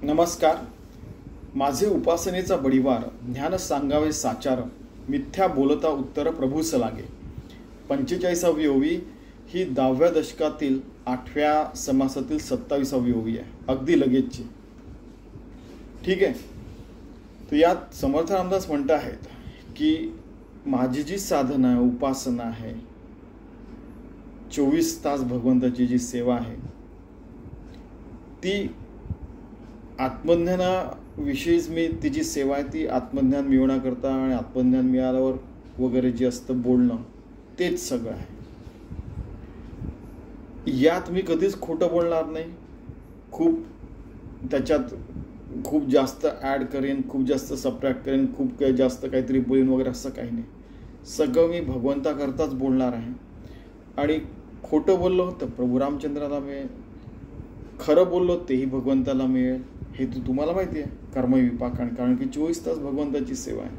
नमस्कार. माझे उपासनेचा बडिवार ज्ञान सांगावे साचार, मिथ्या बोलता उत्तर प्रभूस लागे. 45वी ओवी ही 10व्या दशकातील 8व्या समासातील 27वी ओवी आहे. अगदी लगेचची. ठीक आहे. तर यात समर्थ रामदास म्हणत आहेत की माझी जी साधना आहे, उपासना आहे, 24 तास भगवंताची जी सेवा आहे, ती आत्मज्ञानाविषयीच मी तिची सेवा आहे. ती आत्मज्ञान मिळवण्याकरता आणि आत्मज्ञान मिळाल्यावर वगैरे जे असतं बोलणं, तेच सगळं आहे. यात मी कधीच खोटं बोलणार नाही. त्याच्यात खूप जास्त ॲड करेन, खूप जास्त सबट्रॅक्ट करेन, खूप जास्त काहीतरी बोलेन वगैरे, असं काही नाही. सगळं मी भगवंताकरताच बोलणार आहे. आणि खोटं बोललो होतं प्रभू रामचंद्राला मिळेल, खरं बोललो तेही भगवंताला मिळेल. हे तुम्हाला माहिती आहे, कर्मविपाक. कारण की 24 तास भगवंताची सेवा आहे.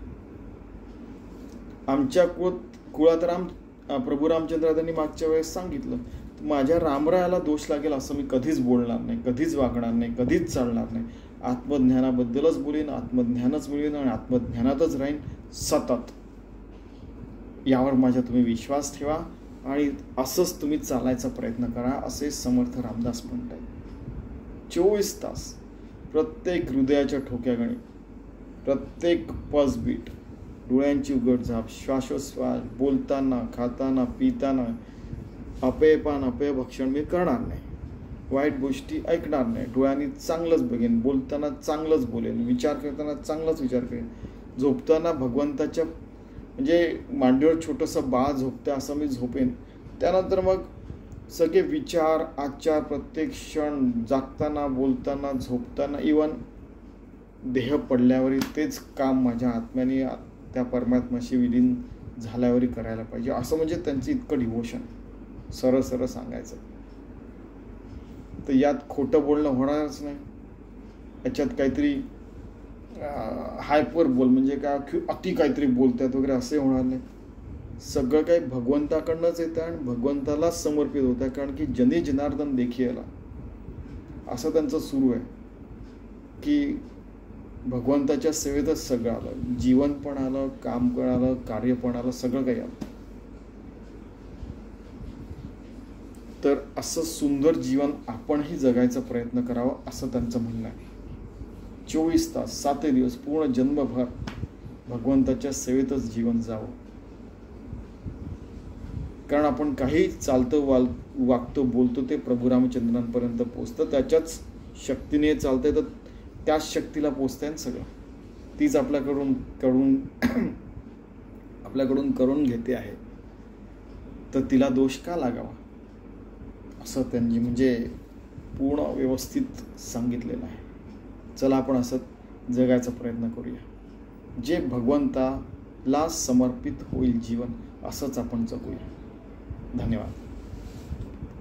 आमच्या कुळात प्रभू रामचंद्रांनी मागच्या वेळेस सांगितलं, माझ्या रामरायाला दोष लागेल असं मी कधीच बोलणार नाही, कधीच वागणार नाही, कधीच चालणार नाही. आत्मज्ञानाबद्दलच बोलेन, आत्मज्ञानच मिळेल आणि आत्मज्ञानातच राहीन सतत. यावर माझ्या तुम्ही विश्वास ठेवा आणि असंच तुम्ही चालायचा प्रयत्न करा, असे समर्थ रामदास म्हणतात. 24 तास प्रत्येक हृदयाच्या ठोक्यागणी, प्रत्येक पसबीट, डोळ्यांची उघडझाप, श्वासोश्वास, बोलताना, खाताना, पिताना, अपेयपान अपेयभक्षण मी करणार नाही. वाईट गोष्टी ऐकणार नाही. डोळ्यांनी चांगलंच बघेन, बोलताना चांगलंच बोलेन, विचार करताना चांगलाच विचार करेन. झोपताना भगवंताच्या म्हणजे मांडीवर छोटंसं बाळ झोपतं असं मी झोपेन. त्यानंतर मग सगळे विचार, आचार, प्रत्येक क्षण, जागताना, बोलताना, झोपताना, इवन देह पडल्यावरही तेच काम माझ्या आत्म्याने त्या परमात्म्याशी विलीन झाल्यावरही करायला पाहिजे. असं म्हणजे त्यांचं इतकं डिव्होशन, सरळ सरळ सांगायचं. तर यात खोटं बोलणं होणारच नाही. याच्यात काहीतरी हायपर बोल म्हणजे काय अति काहीतरी बोलतात वगैरे असे होणार नाही. सगळं काही भगवंताकडनंच येतं आणि भगवंतालाच समर्पित होतं. कारण की जनी जनार्दन देखिएला असं त्यांचं सुरू आहे की भगवंताच्या सेवेतच सगळं आलं. जीवन पण आलं, काम पण आलं, कार्य पण आलं, सगळं काही आलं. तर असं सुंदर जीवन आपणही जगायचा प्रयत्न करावा असं त्यांचं म्हणणं आहे. 24 तास, 7 दिवस, पूर्ण जन्मभर भगवंताच्या सेवेतच जीवन जावं. कारण आपण काही चालतो, वागतो, बोलतो ते प्रभू रामचंद्रांपर्यंत पोचतं. त्याच्याच शक्तीने चालतंय, तर त्याच शक्तीला पोचतंय सगळं. तीच आपल्याकडून करून घेते आहे. तर तिला दोष का लागावा असं त्यांनी म्हणजे पूर्ण व्यवस्थित सांगितलेलं आहे. चला आपण असं जगायचा प्रयत्न करूया. जे भगवंताला समर्पित होईल जीवन, असंच आपण जगूया. धन्यवाद.